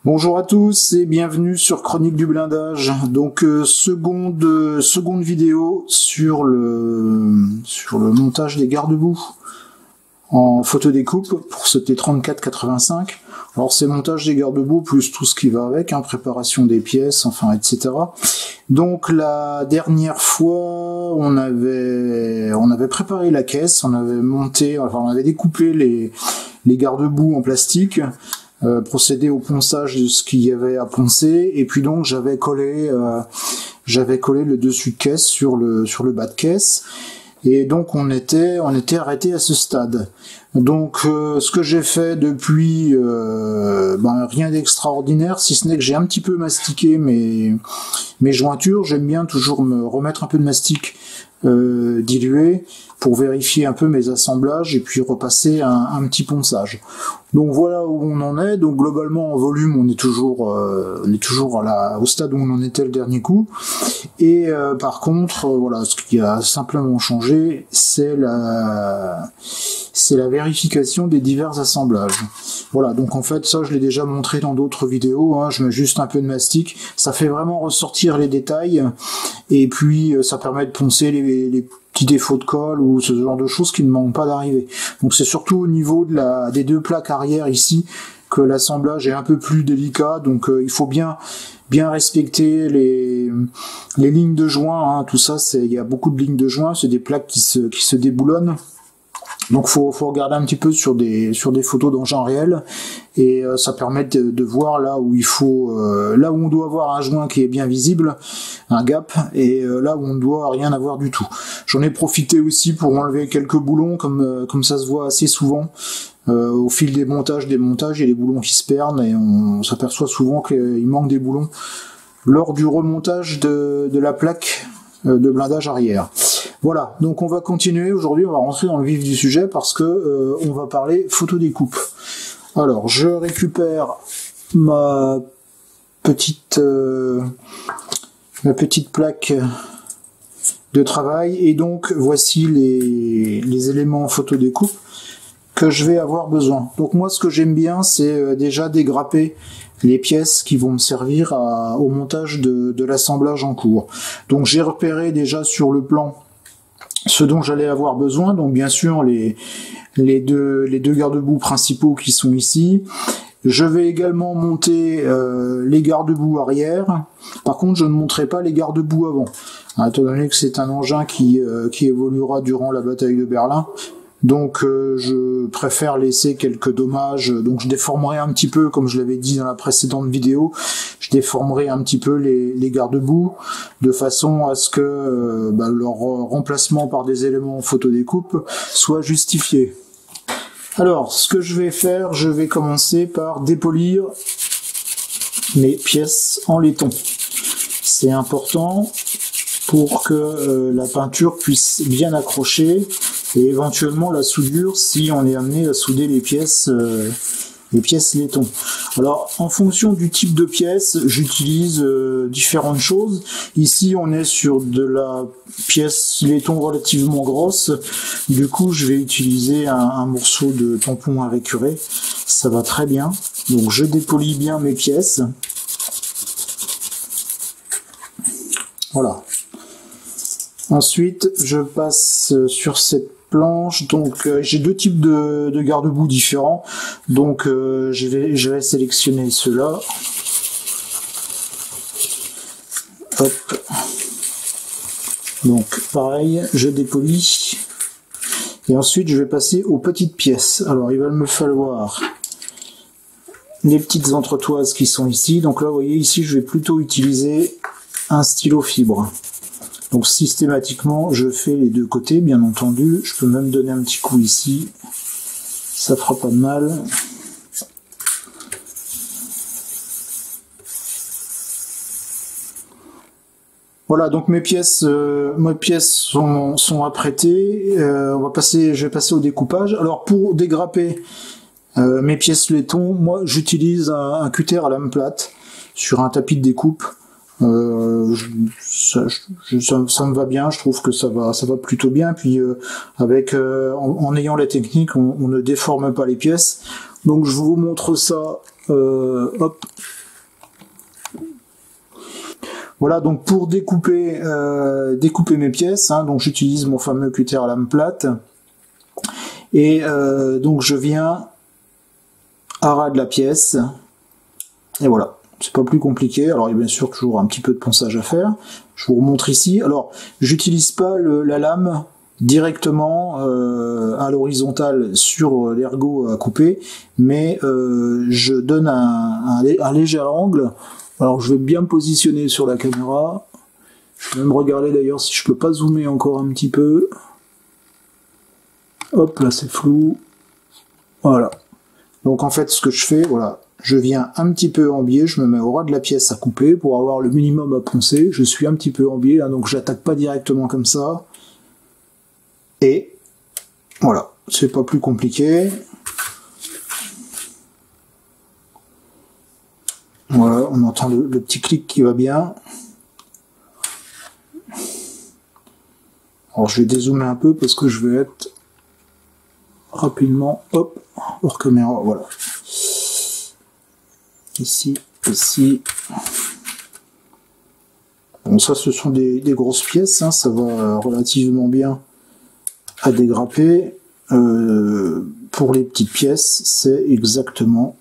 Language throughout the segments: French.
Bonjour à tous et bienvenue sur Chronique du blindage. Donc seconde vidéo sur le montage des garde-boue en photodécoupe pour ce T3485. Alors c'est montage des garde-boue plus tout ce qui va avec, préparation des pièces, enfin etc. Donc la dernière fois on avait préparé la caisse, on avait découpé les garde-boue en plastique. Procéder au ponçage de ce qu'il y avait à poncer, et puis donc j'avais collé le dessus de caisse sur le bas de caisse, et donc on était arrêté à ce stade. Donc ce que j'ai fait depuis, rien d'extraordinaire, si ce n'est que j'ai un petit peu mastiqué mes jointures. J'aime bien toujours me remettre un peu de mastic dilué pour vérifier un peu mes assemblages et puis repasser un petit ponçage. Donc voilà où on en est. Donc globalement en volume on est toujours au stade où on en était le dernier coup. Et par contre voilà, ce qui a simplement changé, c'est la vérification des divers assemblages. Voilà, donc en fait ça je l'ai déjà montré dans d'autres vidéos, je mets juste un peu de mastic, ça fait vraiment ressortir les détails, et puis ça permet de poncer les petits défauts de colle ou ce genre de choses qui ne manquent pas d'arriver. Donc c'est surtout au niveau des deux plaques arrière ici que l'assemblage est un peu plus délicat, donc il faut bien respecter les lignes de joint, tout ça, il y a beaucoup de lignes de joint, c'est des plaques qui se déboulonnent. Donc faut regarder un petit peu sur des photos d'engin réel, et ça permet de voir là où on doit avoir un joint qui est bien visible, un gap, et là où on ne doit rien avoir du tout. J'en ai profité aussi pour enlever quelques boulons, comme ça se voit assez souvent. Au fil des montages, il y a des boulons qui se perdent, et on s'aperçoit souvent qu'il manque des boulons lors du remontage de la plaque de blindage arrière. Voilà, donc on va continuer. Aujourd'hui on va rentrer dans le vif du sujet parce que on va parler photodécoupe. Alors je récupère ma petite plaque de travail, et donc voici les éléments photodécoupe que je vais avoir besoin. Donc moi ce que j'aime bien, c'est déjà dégrapper les pièces qui vont me servir au montage de l'assemblage en cours. Donc j'ai repéré déjà sur le plan ce dont j'allais avoir besoin, donc bien sûr les deux garde-boue principaux qui sont ici. Je vais également monter les garde-boue arrière. Par contre je ne monterai pas les garde-boue avant, étant donné que c'est un engin qui évoluera durant la bataille de Berlin. Donc je préfère laisser quelques dommages, donc je déformerai un petit peu, comme je l'avais dit dans la précédente vidéo, je déformerai un petit peu les garde-boue de façon à ce que leur remplacement par des éléments photodécoupe soit justifié. Alors ce que je vais faire, je vais commencer par dépolir mes pièces en laiton. C'est important pour que la peinture puisse bien accrocher, et éventuellement la soudure si on est amené à souder les pièces laiton. Alors en fonction du type de pièce, j'utilise différentes choses. Ici on est sur de la pièce laiton relativement grosse, du coup je vais utiliser un morceau de tampon à récurer, ça va très bien. Donc je dépolis bien mes pièces. Voilà. Ensuite je passe sur cette planche, donc j'ai deux types de garde-boue différents, donc je vais sélectionner ceux-là. Hop. Donc pareil, je dépolis, et ensuite je vais passer aux petites pièces. Alors il va me falloir les petites entretoises qui sont ici, donc là vous voyez ici je vais plutôt utiliser un stylo fibre. Donc systématiquement je fais les deux côtés, bien entendu, je peux même donner un petit coup ici, ça fera pas de mal. Voilà, donc mes pièces sont apprêtées. Je vais passer au découpage. Alors pour dégrapper mes pièces laiton, moi j'utilise un cutter à lame plate sur un tapis de découpe. Ça me va bien, je trouve que ça va plutôt bien. Puis en ayant la technique, on ne déforme pas les pièces. Donc je vous montre ça. Hop. Voilà, donc pour découper mes pièces, hein, donc j'utilise mon fameux cutter à lame plate. Et donc je viens à ras de la pièce. Et voilà. C'est pas plus compliqué. Alors il y a bien sûr toujours un petit peu de ponçage à faire. Je vous remontre ici. Alors j'utilise pas la lame directement à l'horizontale sur l'ergot à couper, mais je donne un léger angle. Alors je vais bien me positionner sur la caméra. Je vais même regarder d'ailleurs si je peux pas zoomer encore un petit peu. Hop, là c'est flou. Voilà. Donc en fait ce que je fais, voilà. Je viens un petit peu en biais, je me mets au ras de la pièce à couper pour avoir le minimum à poncer. Je suis un petit peu en biais, hein, donc j'attaque pas directement comme ça. Et voilà, c'est pas plus compliqué. Voilà, on entend le petit clic qui va bien. Alors je vais dézoomer un peu parce que je vais être rapidement, hop, hors caméra, voilà. Ici. Bon, ça, ce sont des grosses pièces, hein, ça va relativement bien à dégrapper. Pour les petites pièces, c'est exactement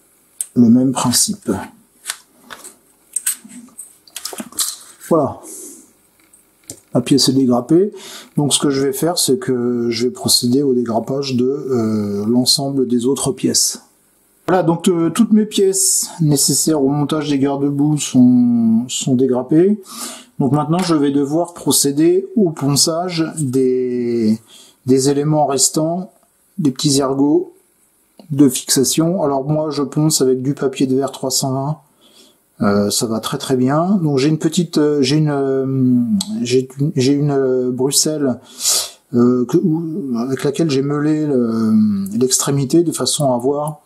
le même principe. Voilà. La pièce est dégrappée. Donc, ce que je vais faire, c'est que je vais procéder au dégrappage de l'ensemble des autres pièces. Voilà, donc toutes mes pièces nécessaires au montage des garde-boue sont dégrappées. Donc maintenant, je vais devoir procéder au ponçage des éléments restants, des petits ergots de fixation. Alors moi, je ponce avec du papier de verre 320. Ça va très très bien. Donc j'ai une Bruxelles avec laquelle j'ai meulé l'extrémité de façon à avoir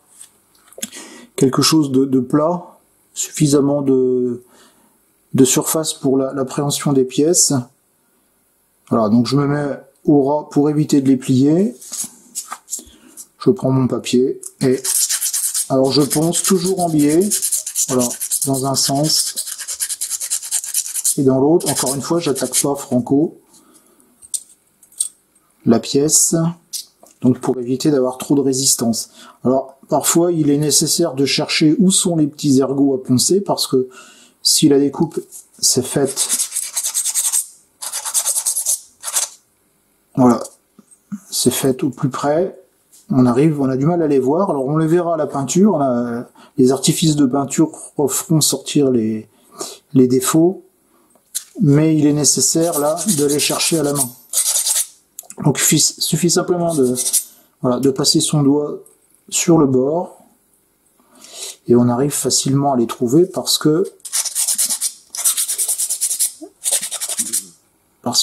quelque chose de plat, suffisamment de surface pour l'appréhension des pièces. Voilà, donc je me mets au ras pour éviter de les plier. Je prends mon papier et alors je ponce toujours en biais, voilà, dans un sens et dans l'autre. Encore une fois, j'attaque pas franco la pièce. Donc pour éviter d'avoir trop de résistance. Alors parfois il est nécessaire de chercher où sont les petits ergots à poncer, parce que si la découpe s'est faite, voilà, c'est fait au plus près, on a du mal à les voir. Alors on les verra à la peinture, les artifices de peinture feront sortir les défauts, mais il est nécessaire là de les chercher à la main. Donc il suffit simplement de passer son doigt sur le bord et on arrive facilement à les trouver parce que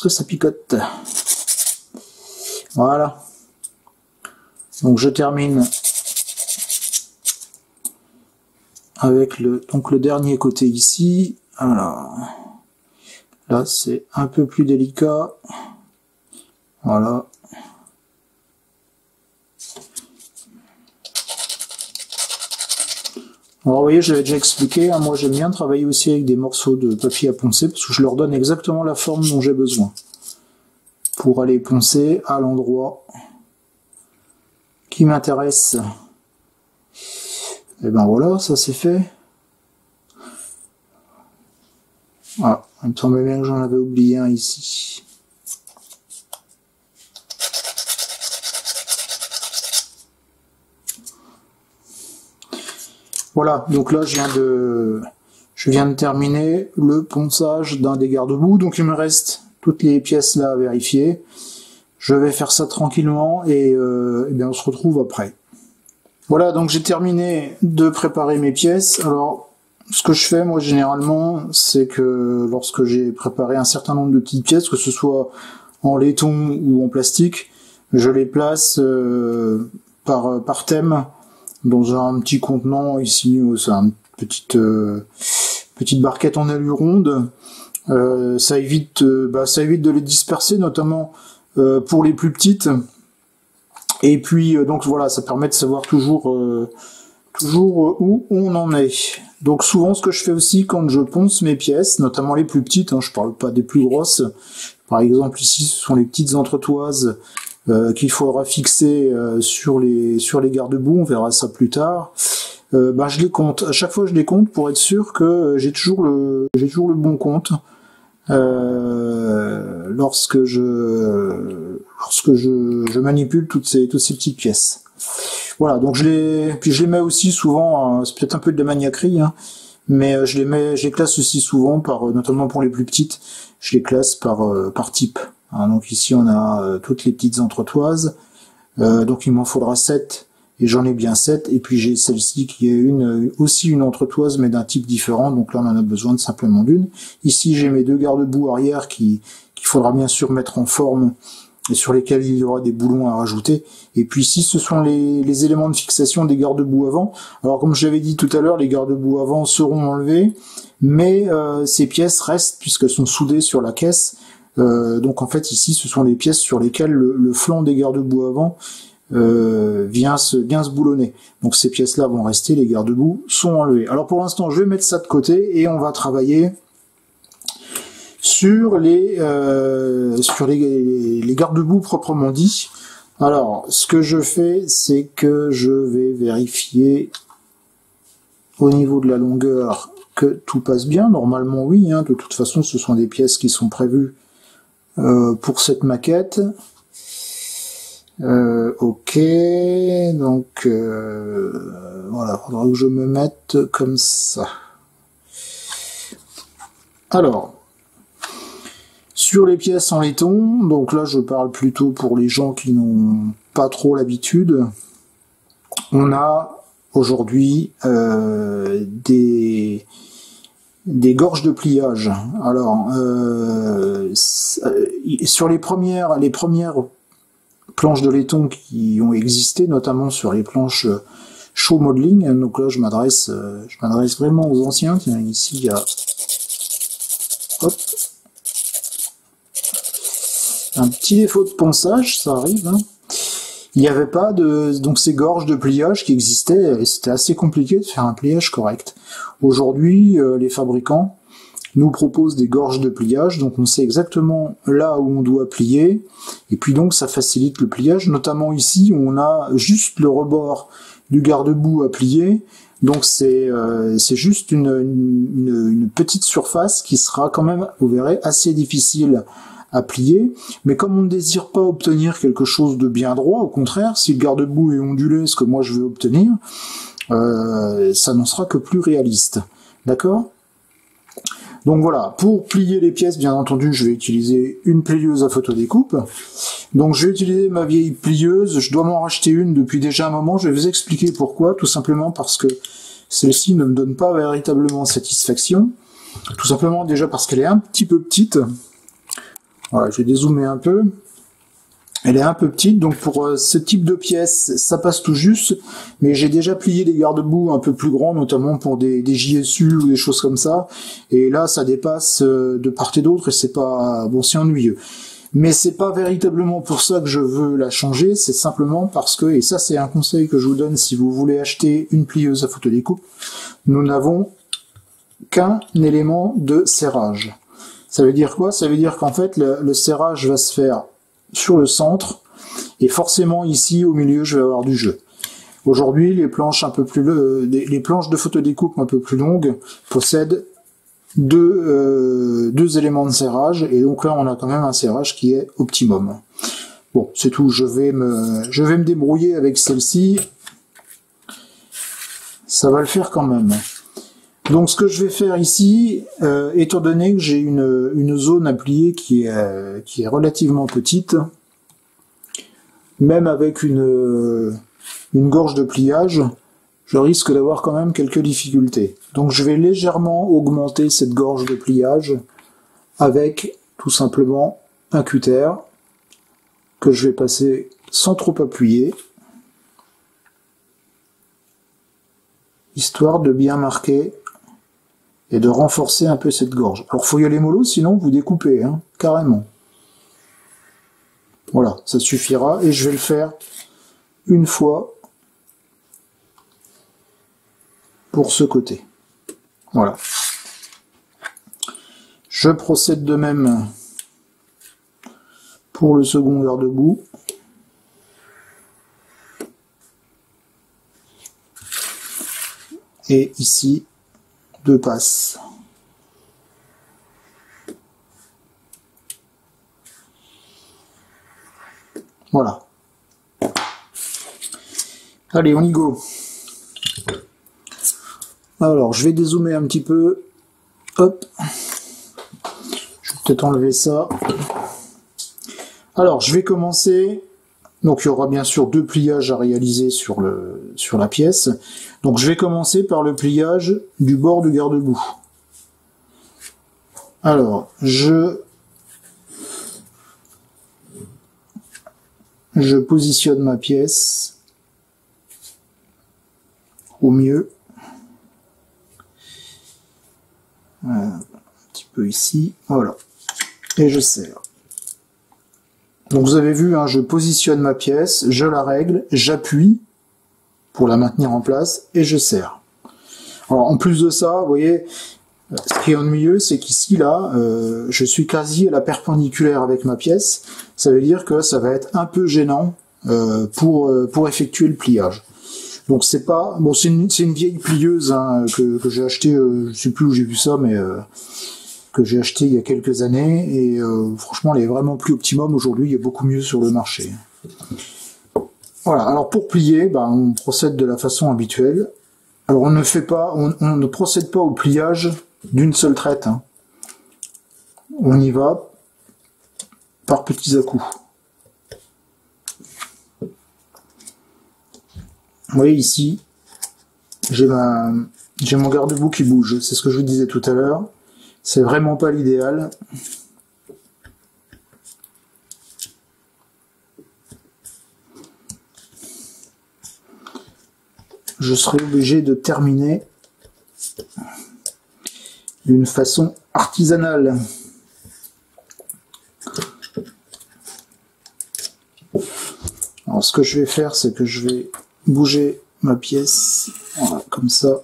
ça picote. Voilà. Donc je termine avec le dernier côté ici. Alors là c'est un peu plus délicat. Voilà. Alors vous voyez, je l'avais déjà expliqué, hein, moi j'aime bien travailler aussi avec des morceaux de papier à poncer parce que je leur donne exactement la forme dont j'ai besoin pour aller poncer à l'endroit qui m'intéresse. Et ben voilà, ça c'est fait. Ah, il me semblait bien que j'en avais oublié un ici. Voilà, donc là je viens de terminer le ponçage d'un des garde-boue, donc il me reste toutes les pièces là à vérifier. Je vais faire ça tranquillement et bien on se retrouve après. Voilà, donc j'ai terminé de préparer mes pièces. Alors ce que je fais moi généralement, c'est que lorsque j'ai préparé un certain nombre de petites pièces, que ce soit en laiton ou en plastique, je les place par thème dans un petit contenant. Ici c'est un petite barquette en alu ronde. Ça évite de les disperser, notamment pour les plus petites. Et puis donc voilà, ça permet de savoir toujours où on en est. Donc souvent, ce que je fais aussi quand je ponce mes pièces, notamment les plus petites, je parle pas des plus grosses. Par exemple, ici, ce sont les petites entretoises qu'il faudra fixer sur les garde-boue. On verra ça plus tard. Je les compte. À chaque fois, je les compte pour être sûr que j'ai toujours le bon compte lorsque je manipule toutes ces petites pièces. Voilà, donc je les mets aussi souvent, c'est peut-être un peu de la maniaquerie, mais je les classe aussi souvent notamment pour les plus petites, je les classe par type. Donc ici on a toutes les petites entretoises, donc il m'en faudra 7, et j'en ai bien 7, et puis j'ai celle-ci qui est aussi une entretoise mais d'un type différent, donc là on en a besoin de simplement d'une. Ici j'ai mes 2 garde-boue arrière qu'il faudra bien sûr mettre en forme, et sur lesquels il y aura des boulons à rajouter. Et puis ici, ce sont les éléments de fixation des garde-boue avant. Alors comme je l'avais dit tout à l'heure, les garde-boue avant seront enlevés, mais ces pièces restent puisqu'elles sont soudées sur la caisse. Donc en fait ici, ce sont les pièces sur lesquelles le flanc des garde-boue avant vient se boulonner. Donc ces pièces-là vont rester, les garde-boue sont enlevés. Alors pour l'instant, je vais mettre ça de côté et on va travailler sur les garde-boue proprement dit. Alors, ce que je fais, c'est que je vais vérifier au niveau de la longueur que tout passe bien. Normalement, oui. De toute façon, ce sont des pièces qui sont prévues pour cette maquette. Ok. Donc, voilà, il faudra que je me mette comme ça. Alors, sur les pièces en laiton, donc là je parle plutôt pour les gens qui n'ont pas trop l'habitude, on a aujourd'hui des gorges de pliage. Alors sur les premières planches de laiton qui ont existé, notamment sur les planches show modeling, donc là je m'adresse vraiment aux anciens. Tiens, ici il y a un petit défaut de ponçage, ça arrive. Il n'y avait pas donc ces gorges de pliage qui existaient, et c'était assez compliqué de faire un pliage correct. Aujourd'hui, les fabricants nous proposent des gorges de pliage, donc on sait exactement là où on doit plier, et puis donc ça facilite le pliage, notamment ici où on a juste le rebord du garde-boue à plier, donc c'est juste une petite surface qui sera quand même, vous verrez, assez difficile à plier, mais comme on ne désire pas obtenir quelque chose de bien droit, au contraire, si le garde-boue est ondulé, ce que moi je veux obtenir, ça n'en sera que plus réaliste. D'accord ? Donc voilà, pour plier les pièces, bien entendu, je vais utiliser une plieuse à photodécoupe. Donc je vais utiliser ma vieille plieuse, je dois m'en racheter une depuis déjà un moment, je vais vous expliquer pourquoi, tout simplement parce que celle-ci ne me donne pas véritablement satisfaction, tout simplement déjà parce qu'elle est un petit peu petite. Voilà, je vais dézoomer un peu. Elle est un peu petite, donc pour ce type de pièce, ça passe tout juste, mais j'ai déjà plié des garde-boue un peu plus grands, notamment pour des JSU ou des choses comme ça, et là ça dépasse de part et d'autre, et c'est pas bon, c'est ennuyeux. Mais c'est pas véritablement pour ça que je veux la changer, c'est simplement parce que, et ça c'est un conseil que je vous donne si vous voulez acheter une plieuse à photodécoupe, nous n'avons qu'un élément de serrage. Ça veut dire quoi? Ça veut dire qu'en fait, le serrage va se faire sur le centre, et forcément ici, au milieu, je vais avoir du jeu. Aujourd'hui, les planches les planches de photodécoupe un peu plus longues possèdent deux éléments de serrage, et donc là, on a quand même un serrage qui est optimum. Bon, c'est tout. Je vais me débrouiller avec celle-ci. Ça va le faire quand même. Donc ce que je vais faire ici, étant donné que j'ai une zone à plier qui est relativement petite, même avec une gorge de pliage, je risque d'avoir quand même quelques difficultés. Donc je vais légèrement augmenter cette gorge de pliage avec tout simplement un cutter que je vais passer sans trop appuyer, histoire de bien marquer et de renforcer un peu cette gorge. Alors faut y aller mollo, sinon vous découpez, hein, carrément. Voilà, ça suffira, et je vais le faire une fois pour ce côté. Voilà. Je procède de même pour le second garde-boue. Et ici, 2 passes. Voilà. Allez, on y go. Alors, je vais dézoomer un petit peu. Hop. Je vais peut-être enlever ça. Alors, je vais commencer. Donc, il y aura bien sûr 2 pliages à réaliser sur la pièce. Donc, je vais commencer par le pliage du bord du garde-boue. Alors, je positionne ma pièce au mieux. Un petit peu ici, voilà. Et je serre. Donc vous avez vu, hein, je positionne ma pièce, je la règle, j'appuie pour la maintenir en place et je serre. Alors en plus de ça, vous voyez, ce qui est ennuyeux, c'est qu'ici là, je suis quasi à la perpendiculaire avec ma pièce. Ça veut dire que ça va être un peu gênant pour effectuer le pliage. Donc c'est pas bon, c'est une vieille plieuse, hein, que j'ai acheté, je sais plus où j'ai vu ça, mais que j'ai acheté il y a quelques années, et franchement elle est vraiment plus optimum aujourd'hui, il y a beaucoup mieux sur le marché. Voilà, alors pour plier, on procède de la façon habituelle. Alors on ne procède pas au pliage d'une seule traite, hein. On y va par petits à-coups. Vous voyez ici, j'ai mon garde-boue qui bouge, c'est ce que je vous disais tout à l'heure. C'est vraiment pas l'idéal. Je serai obligé de terminer d'une façon artisanale. Alors ce que je vais faire, c'est que je vais bouger ma pièce, voilà, comme ça.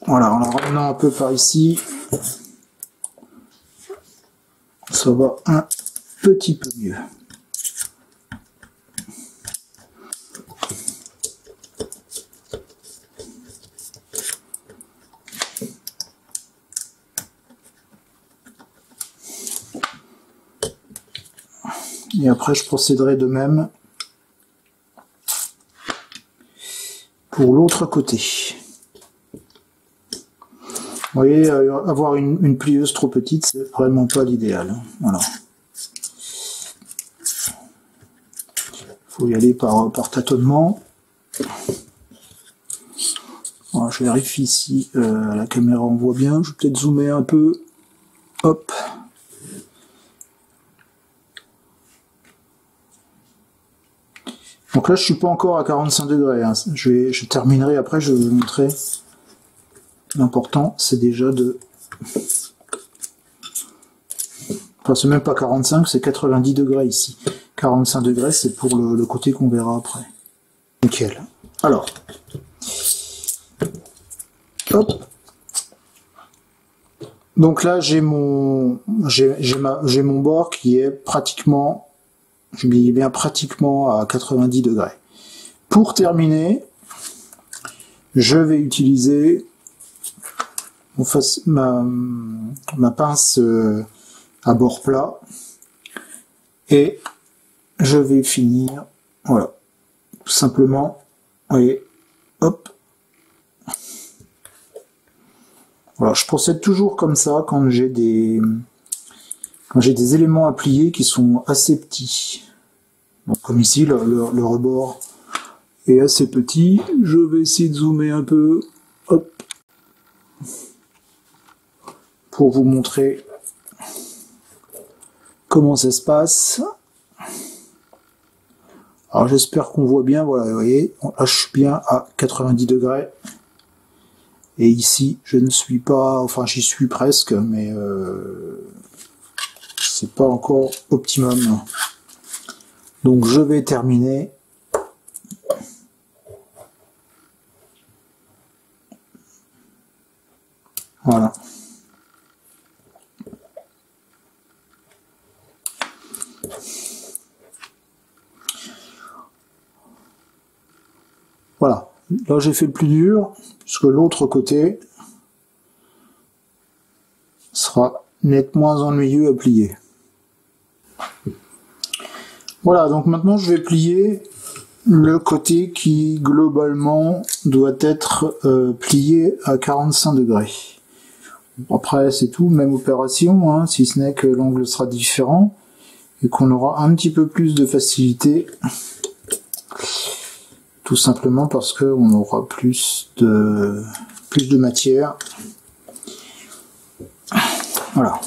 Voilà, en la ramenant un peu par ici, ça va un petit peu mieux. Et après, je procéderai de même pour l'autre côté. Vous voyez, avoir une plieuse trop petite, c'est vraiment pas l'idéal. Voilà. Faut y aller par tâtonnement. Voilà, je vérifie si la caméra en voit bien. Je vais peut-être zoomer un peu. Hop. Donc là, je suis pas encore à 45 degrés. Hein. Je terminerai après, je vais vous montrer. L'important, c'est déjà de... Enfin, c'est même pas 45, c'est 90 degrés ici. 45 degrés, c'est pour le côté qu'on verra après. Nickel. Alors. Hop. Donc là, j'ai mon bord qui est pratiquement... Je dis bien pratiquement à 90 degrés. Pour terminer, je vais utiliser ma pince à bord plat et je vais finir, voilà, tout simplement, vous voyez, hop. Voilà, je procède toujours comme ça quand j'ai des éléments à plier qui sont assez petits. Donc, comme ici, le rebord est assez petit. Je vais essayer de zoomer un peu. Hop. pour vous montrer comment ça se passe. Alors j'espère qu'on voit bien, voilà, vous voyez, là je suis bien à 90 degrés. Et ici, je ne suis pas, enfin j'y suis presque, mais c'est pas encore optimum. Donc je vais terminer. Voilà. Voilà. Là j'ai fait le plus dur, puisque l'autre côté sera nettement moins ennuyeux à plier. Voilà, donc maintenant je vais plier le côté qui globalement doit être plié à 45 degrés. Après c'est tout, même opération, hein, si ce n'est que l'angle sera différent et qu'on aura un petit peu plus de facilité, tout simplement parce qu'on aura plus de matière. Voilà.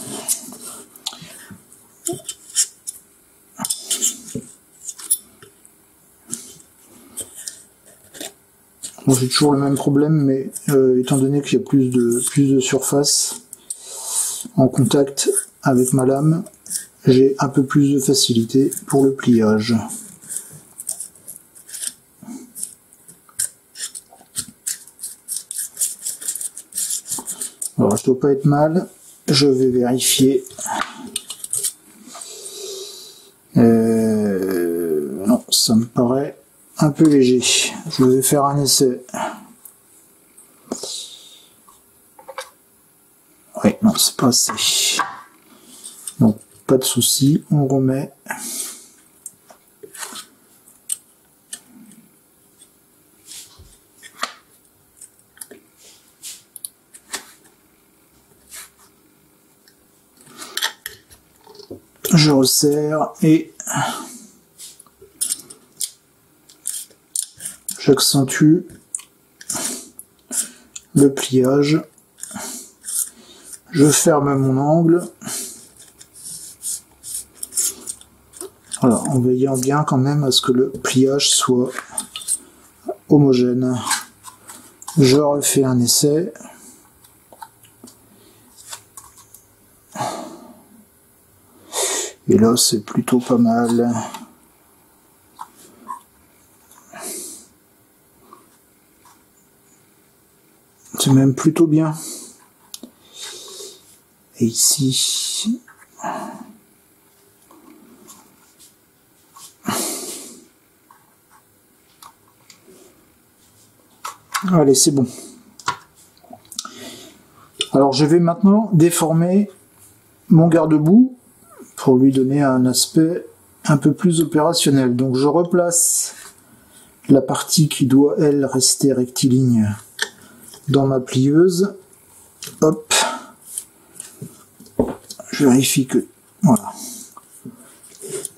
Bon, j'ai toujours le même problème, mais étant donné qu'il y a plus de surface en contact avec ma lame, j'ai un peu plus de facilité pour le pliage. Alors je dois pas être mal, je vais vérifier. Non, ça me paraît un peu léger. Je vais faire un essai. Oui, non, c'est pas assez. Donc, pas de souci, on remet. Je resserre et j'accentue le pliage. Je ferme mon angle. Voilà, en veillant bien quand même à ce que le pliage soit homogène. Je refais un essai. Et là, c'est plutôt pas mal. C'est même plutôt bien. Et ici... Allez, c'est bon. Alors, je vais maintenant déformer mon garde-boue pour lui donner un aspect un peu plus opérationnel. Donc, je replace la partie qui doit, elle, rester rectiligne dans ma plieuse. Hop. Je vérifie que, voilà,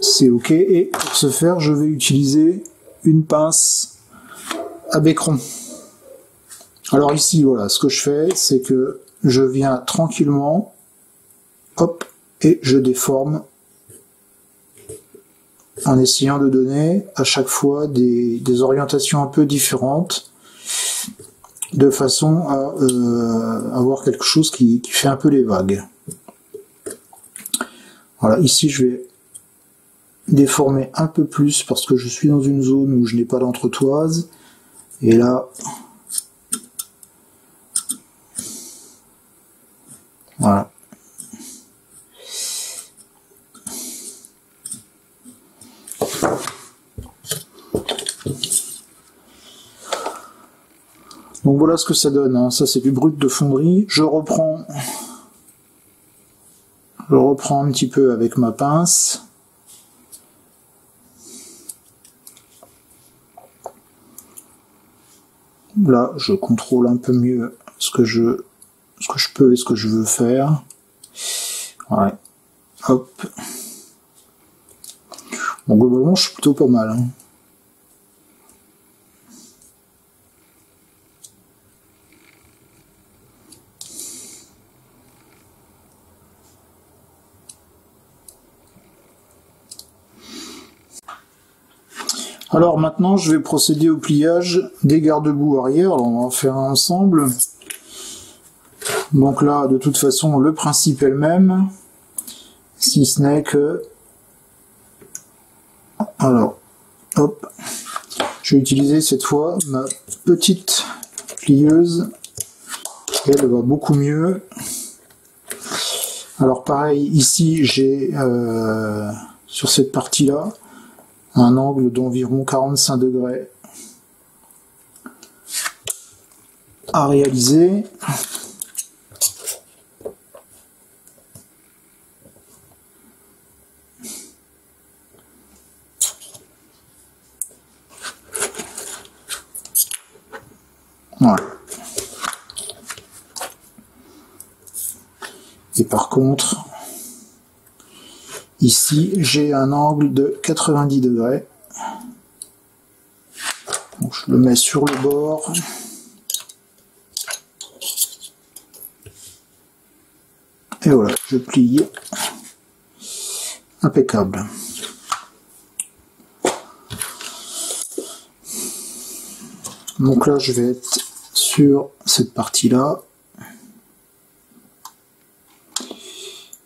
c'est OK. Et pour ce faire, je vais utiliser une pince à becqueron. Alors ici, voilà, ce que je fais, c'est que je viens tranquillement, hop, et je déforme en essayant de donner à chaque fois des orientations un peu différentes, de façon à avoir quelque chose qui fait un peu les vagues. Voilà, ici je vais déformer un peu plus parce que je suis dans une zone où je n'ai pas d'entretoise, et là, voilà. Donc voilà ce que ça donne, hein. Ça c'est du brut de fonderie. Je reprends un petit peu avec ma pince. Là, je contrôle un peu mieux ce que je peux et ce que je veux faire. Ouais. Hop. Bon, globalement, je suis plutôt pas mal, hein. Alors maintenant, je vais procéder au pliage des garde-boue arrière. Alors, on va en faire un ensemble. Donc là, de toute façon, le principe est le même, si ce n'est que... Alors, hop, je vais utiliser cette fois ma petite plieuse. Elle va beaucoup mieux. Alors pareil, ici, j'ai, sur cette partie-là, un angle d'environ 45 degrés à réaliser. Voilà. Et par contre, ici, j'ai un angle de 90 degrés. Donc, je le mets sur le bord. Et voilà, je plie. Impeccable. Donc là, je vais être sur cette partie-là.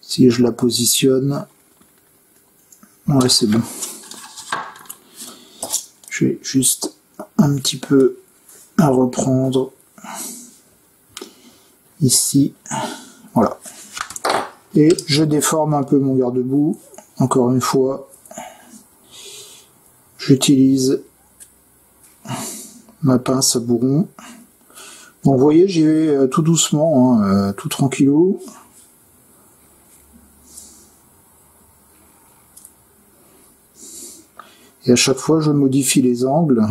Si je la positionne, ouais, c'est bon. Je vais juste un petit peu à reprendre ici. Voilà. Et je déforme un peu mon garde-boue. Encore une fois, j'utilise ma pince à bourron. Donc vous voyez, j'y vais tout doucement, hein, tout tranquillou. Et à chaque fois, je modifie les angles.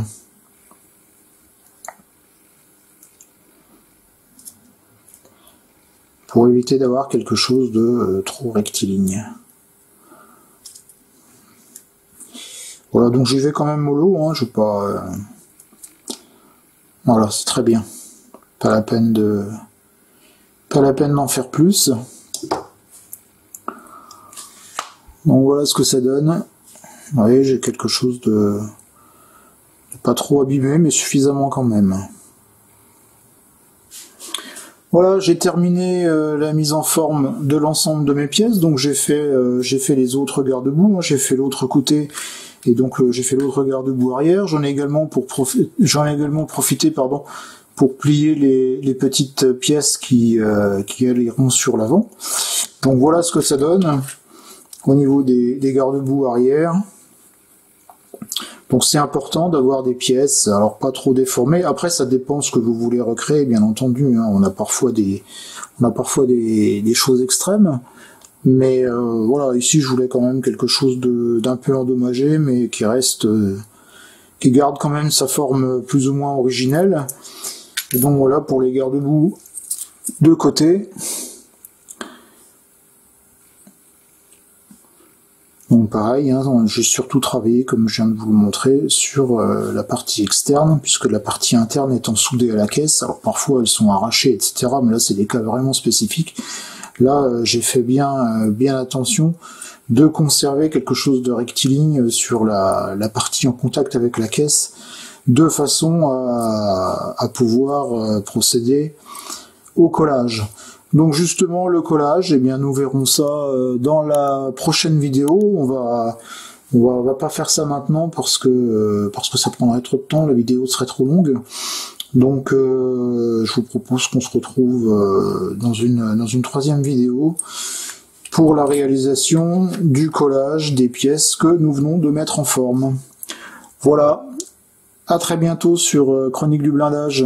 Pour éviter d'avoir quelque chose de trop rectiligne. Voilà, donc j'y vais quand même mollo, hein, je vais pas... Voilà, c'est très bien. Pas la peine d'en faire plus. Donc voilà ce que ça donne. Vous voyez, j'ai quelque chose de pas trop abîmé, mais suffisamment quand même. Voilà, j'ai terminé la mise en forme de l'ensemble de mes pièces. Donc j'ai fait les autres garde-boue, hein, j'ai fait l'autre côté et donc j'ai fait l'autre garde-boue arrière. J'en ai également profité pour plier les petites pièces qui iront sur l'avant. Donc voilà ce que ça donne au niveau des garde-boue arrière. Donc c'est important d'avoir des pièces, alors pas trop déformées. Après ça dépend ce que vous voulez recréer, bien entendu. Hein. On a parfois des choses extrêmes, mais voilà, ici je voulais quand même quelque chose d'un peu endommagé, mais qui reste, qui garde quand même sa forme plus ou moins originelle. Et donc voilà pour les garde-boue de côté. Donc pareil, hein, j'ai surtout travaillé, comme je viens de vous le montrer, sur la partie externe, puisque la partie interne étant soudée à la caisse, alors parfois elles sont arrachées, etc., mais là c'est des cas vraiment spécifiques. Là j'ai fait bien attention de conserver quelque chose de rectiligne sur la partie en contact avec la caisse, de façon à pouvoir procéder au collage. Donc justement le collage, eh bien nous verrons ça dans la prochaine vidéo. On va pas faire ça maintenant parce que ça prendrait trop de temps, la vidéo serait trop longue. Donc je vous propose qu'on se retrouve dans une troisième vidéo pour la réalisation du collage des pièces que nous venons de mettre en forme. Voilà, à très bientôt sur Chronique du blindage.